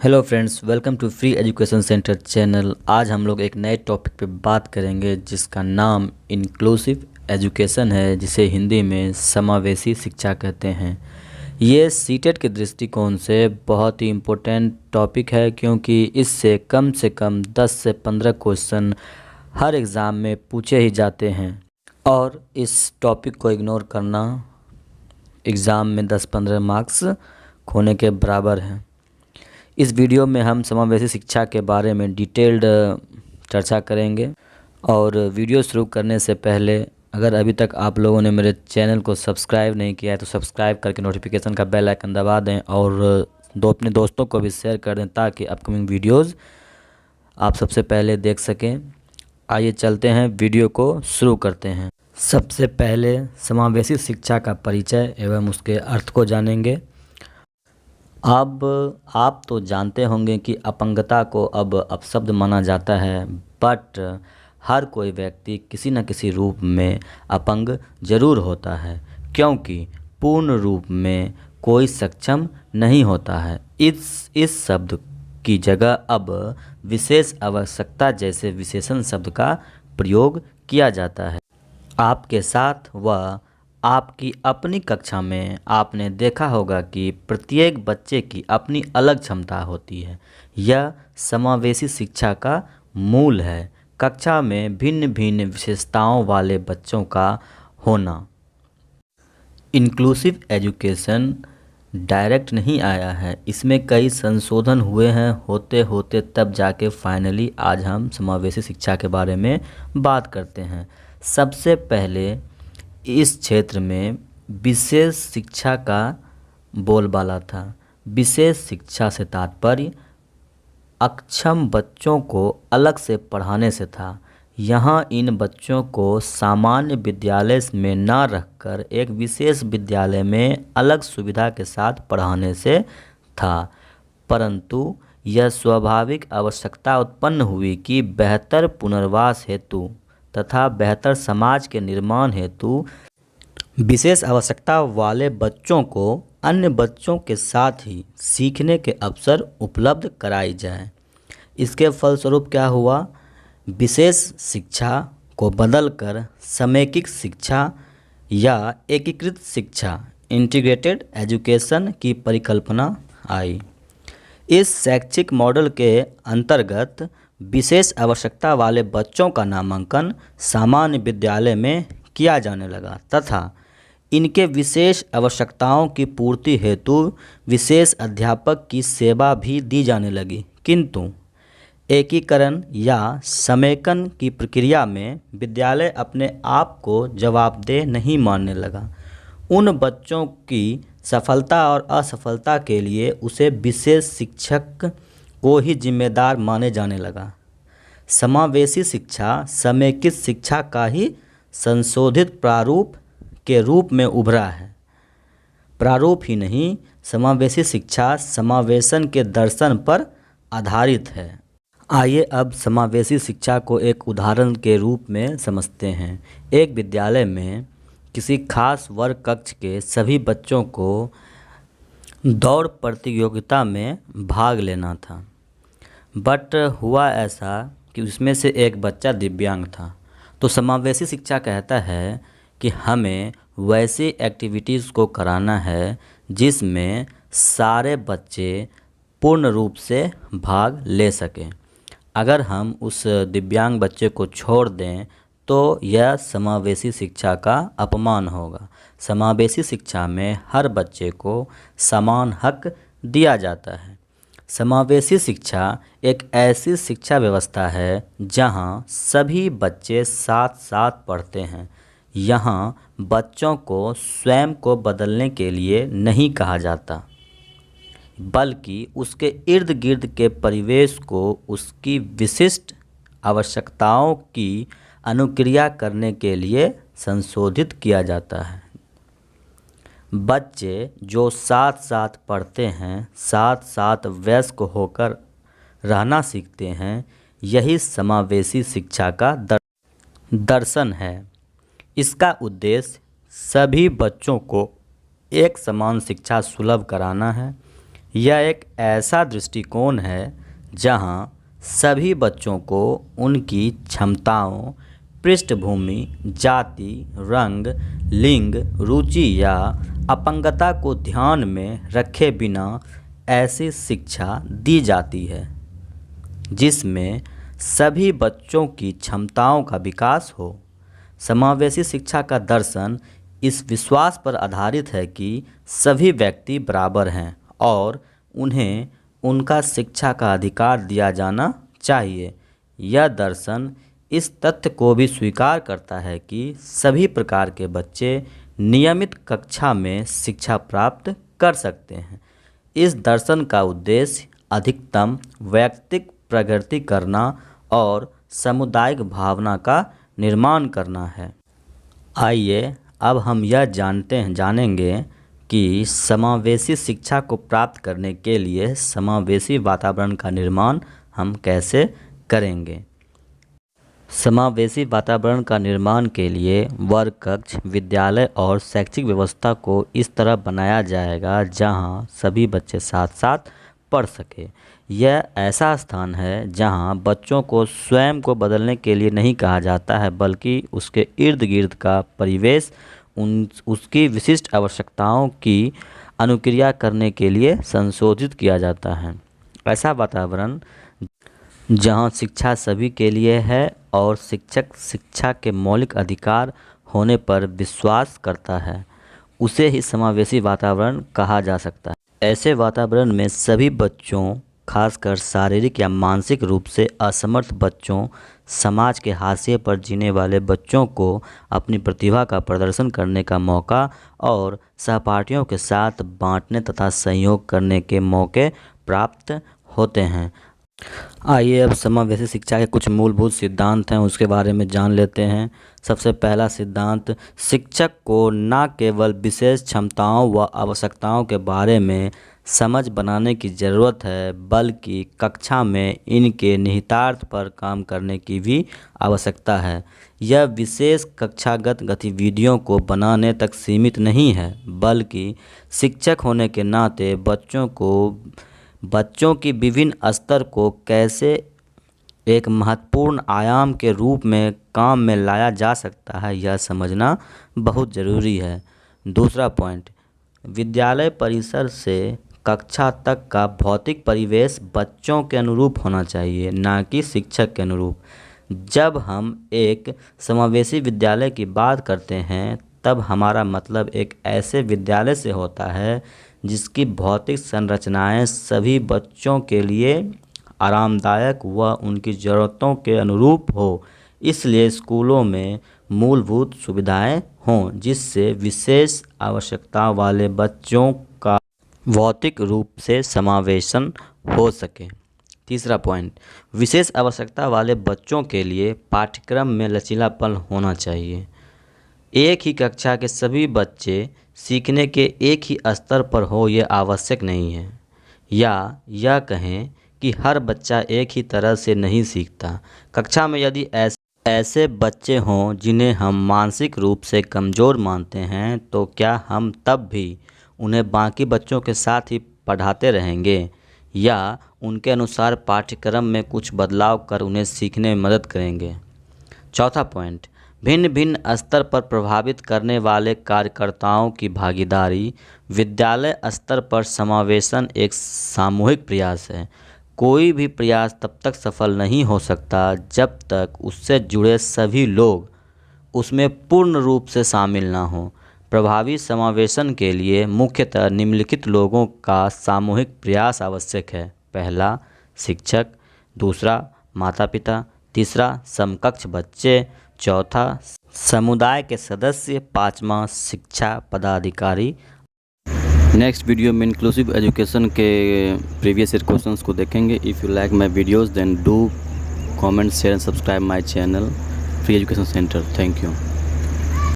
Hello friends, welcome to free education centre channel. आज हम लोग एक नए टॉपिक पे बात करेंगे जिसका नाम इंक्लूसिव एजुकेशन है, जिसे हिंदी में समावेशी शिक्षा कहते हैं। ये सीटेट के दृष्टिकोण से बहुत ही इम्पोर्टेंट टॉपिक है, क्योंकि इससे कम से कम 10 से 15 क्वेश्चन हर एग्ज़ाम में पूछे ही जाते हैं। और इस टॉपिक को इग्नोर करना एग्ज़ाम में 10-15 मार्क्स खोने के बराबर है। इस वीडियो में हम समावेशी शिक्षा के बारे में डिटेल्ड चर्चा करेंगे। और वीडियो शुरू करने से पहले अगर अभी तक आप लोगों ने मेरे चैनल को सब्सक्राइब नहीं किया है तो सब्सक्राइब करके नोटिफिकेशन का बेल आइकन दबा दें और अपने दोस्तों को भी शेयर कर दें, ताकि अपकमिंग वीडियोस आप सबसे पहले देख सकें। आइए चलते हैं, वीडियो को शुरू करते हैं। सबसे पहले समावेशी शिक्षा का परिचय एवं उसके अर्थ को जानेंगे। अब आप तो जानते होंगे कि अपंगता को अब अपशब्द माना जाता है, बट हर कोई व्यक्ति किसी न किसी रूप में अपंग जरूर होता है, क्योंकि पूर्ण रूप में कोई सक्षम नहीं होता है। इस शब्द की जगह अब विशेष आवश्यकता जैसे विशेषण शब्द का प्रयोग किया जाता है। आपके साथ व आपकी अपनी कक्षा में आपने देखा होगा कि प्रत्येक बच्चे की अपनी अलग क्षमता होती है। यह समावेशी शिक्षा का मूल है। कक्षा में भिन्न भिन्न विशेषताओं वाले बच्चों का होना। इंक्लूसिव एजुकेशन डायरेक्ट नहीं आया है, इसमें कई संशोधन हुए हैं। होते होते तब जाके फाइनली आज हम समावेशी शिक्षा के बारे में बात करते हैं। सबसे पहले इस क्षेत्र में विशेष शिक्षा का बोलबाला था। विशेष शिक्षा से तात्पर्य अक्षम बच्चों को अलग से पढ़ाने से था। यहाँ इन बच्चों को सामान्य विद्यालय में न रखकर एक विशेष विद्यालय में अलग सुविधा के साथ पढ़ाने से था। परंतु यह स्वाभाविक आवश्यकता उत्पन्न हुई कि बेहतर पुनर्वास हेतु तथा बेहतर समाज के निर्माण हेतु विशेष आवश्यकता वाले बच्चों को अन्य बच्चों के साथ ही सीखने के अवसर उपलब्ध कराई जाए। इसके फलस्वरूप क्या हुआ? विशेष शिक्षा को बदलकर समेकित शिक्षा या एकीकृत शिक्षा इंटीग्रेटेड एजुकेशन की परिकल्पना आई। इस शैक्षिक मॉडल के अंतर्गत विशेष आवश्यकता वाले बच्चों का नामांकन सामान्य विद्यालय में किया जाने लगा तथा इनके विशेष आवश्यकताओं की पूर्ति हेतु विशेष अध्यापक की सेवा भी दी जाने लगी। किंतु एकीकरण या समेकन की प्रक्रिया में विद्यालय अपने आप को जवाबदेह नहीं मानने लगा। उन बच्चों की सफलता और असफलता के लिए उसे विशेष शिक्षक को ही जिम्मेदार माने जाने लगा। समावेशी शिक्षा समेकित शिक्षा का ही संशोधित प्रारूप के रूप में उभरा है। प्रारूप ही नहीं, समावेशी शिक्षा समावेशन के दर्शन पर आधारित है। आइए अब समावेशी शिक्षा को एक उदाहरण के रूप में समझते हैं। एक विद्यालय में किसी खास वर्ग कक्ष के सभी बच्चों को दौड़ प्रतियोगिता में भाग लेना था, बट हुआ ऐसा कि उसमें से एक बच्चा दिव्यांग था। तो समावेशी शिक्षा कहता है कि हमें वैसी एक्टिविटीज़ को कराना है जिसमें सारे बच्चे पूर्ण रूप से भाग ले सकें। अगर हम उस दिव्यांग बच्चे को छोड़ दें तो यह समावेशी शिक्षा का अपमान होगा। समावेशी शिक्षा में हर बच्चे को समान हक दिया जाता है। समावेशी शिक्षा एक ऐसी शिक्षा व्यवस्था है जहां सभी बच्चे साथ साथ पढ़ते हैं। यहाँ बच्चों को स्वयं को बदलने के लिए नहीं कहा जाता, बल्कि उसके इर्द गिर्द के परिवेश को उसकी विशिष्ट आवश्यकताओं की अनुक्रिया करने के लिए संशोधित किया जाता है। बच्चे जो साथ साथ पढ़ते हैं, साथ साथ वयस्क होकर रहना सीखते हैं, यही समावेशी शिक्षा का दर्शन है। इसका उद्देश्य सभी बच्चों को एक समान शिक्षा सुलभ कराना है। यह एक ऐसा दृष्टिकोण है जहां सभी बच्चों को उनकी क्षमताओं, पृष्ठभूमि, जाति, रंग, लिंग, रुचि या अपंगता को ध्यान में रखे बिना ऐसी शिक्षा दी जाती है जिसमें सभी बच्चों की क्षमताओं का विकास हो। समावेशी शिक्षा का दर्शन इस विश्वास पर आधारित है कि सभी व्यक्ति बराबर हैं और उन्हें उनका शिक्षा का अधिकार दिया जाना चाहिए। यह दर्शन इस तथ्य को भी स्वीकार करता है कि सभी प्रकार के बच्चे नियमित कक्षा में शिक्षा प्राप्त कर सकते हैं। इस दर्शन का उद्देश्य अधिकतम वैयक्तिक प्रगति करना और सामुदायिक भावना का निर्माण करना है। आइए अब हम यह जानेंगे कि समावेशी शिक्षा को प्राप्त करने के लिए समावेशी वातावरण का निर्माण हम कैसे करेंगे। समावेशी वातावरण का निर्माण के लिए वर्ग कक्ष, विद्यालय और शैक्षिक व्यवस्था को इस तरह बनाया जाएगा जहां सभी बच्चे साथ साथ पढ़ सके। यह ऐसा स्थान है जहां बच्चों को स्वयं को बदलने के लिए नहीं कहा जाता है, बल्कि उसके इर्द गिर्द का परिवेश उसकी विशिष्ट आवश्यकताओं की अनुक्रिया करने के लिए संशोधित किया जाता है। ऐसा वातावरण जहां शिक्षा सभी के लिए है और शिक्षक शिक्षा के मौलिक अधिकार होने पर विश्वास करता है, उसे ही समावेशी वातावरण कहा जा सकता है। ऐसे वातावरण में सभी बच्चों, खासकर शारीरिक या मानसिक रूप से असमर्थ बच्चों, समाज के हाशिए पर जीने वाले बच्चों को अपनी प्रतिभा का प्रदर्शन करने का मौका और सहपाठियों के साथ बांटने तथा सहयोग करने के मौके प्राप्त होते हैं। आइए अब समावेशी शिक्षा के कुछ मूलभूत सिद्धांत हैं, उसके बारे में जान लेते हैं। सबसे पहला सिद्धांत, शिक्षक को न केवल विशेष क्षमताओं व आवश्यकताओं के बारे में समझ बनाने की ज़रूरत है, बल्कि कक्षा में इनके निहितार्थ पर काम करने की भी आवश्यकता है। यह विशेष कक्षागत गतिविधियों को बनाने तक सीमित नहीं है, बल्कि शिक्षक होने के नाते बच्चों की विभिन्न स्तर को कैसे एक महत्वपूर्ण आयाम के रूप में काम में लाया जा सकता है, यह समझना बहुत ज़रूरी है। दूसरा पॉइंट, विद्यालय परिसर से कक्षा तक का भौतिक परिवेश बच्चों के अनुरूप होना चाहिए, ना कि शिक्षक के अनुरूप। जब हम एक समावेशी विद्यालय की बात करते हैं, तब हमारा मतलब एक ऐसे विद्यालय से होता है जिसकी भौतिक संरचनाएं सभी बच्चों के लिए आरामदायक व उनकी ज़रूरतों के अनुरूप हो। इसलिए स्कूलों में मूलभूत सुविधाएं हों जिससे विशेष आवश्यकता वाले बच्चों का भौतिक रूप से समावेशन हो सके। तीसरा पॉइंट, विशेष आवश्यकता वाले बच्चों के लिए पाठ्यक्रम में लचीलापन होना चाहिए। एक ही कक्षा के सभी बच्चे सीखने के एक ही स्तर पर हो यह आवश्यक नहीं है, या यह कहें कि हर बच्चा एक ही तरह से नहीं सीखता। कक्षा में यदि ऐसे बच्चे हों जिन्हें हम मानसिक रूप से कमज़ोर मानते हैं, तो क्या हम तब भी उन्हें बाकी बच्चों के साथ ही पढ़ाते रहेंगे, या उनके अनुसार पाठ्यक्रम में कुछ बदलाव कर उन्हें सीखने में मदद करेंगे। चौथा पॉइंट, भिन्न भिन्न स्तर पर प्रभावित करने वाले कार्यकर्ताओं की भागीदारी। विद्यालय स्तर पर समावेशन एक सामूहिक प्रयास है। कोई भी प्रयास तब तक सफल नहीं हो सकता जब तक उससे जुड़े सभी लोग उसमें पूर्ण रूप से शामिल ना हों। प्रभावी समावेशन के लिए मुख्यतः निम्नलिखित लोगों का सामूहिक प्रयास आवश्यक है। पहला, शिक्षक। दूसरा, माता पिता। तीसरा, समकक्ष बच्चे। चौथा, समुदाय के सदस्य। पाँचवा, शिक्षा पदाधिकारी। नेक्स्ट वीडियो में इंक्लूसिव एजुकेशन के प्रीवियस ईयर क्वेश्चंस को देखेंगे। If you like my videos then do comment, share and subscribe my channel free education centre. Thank you.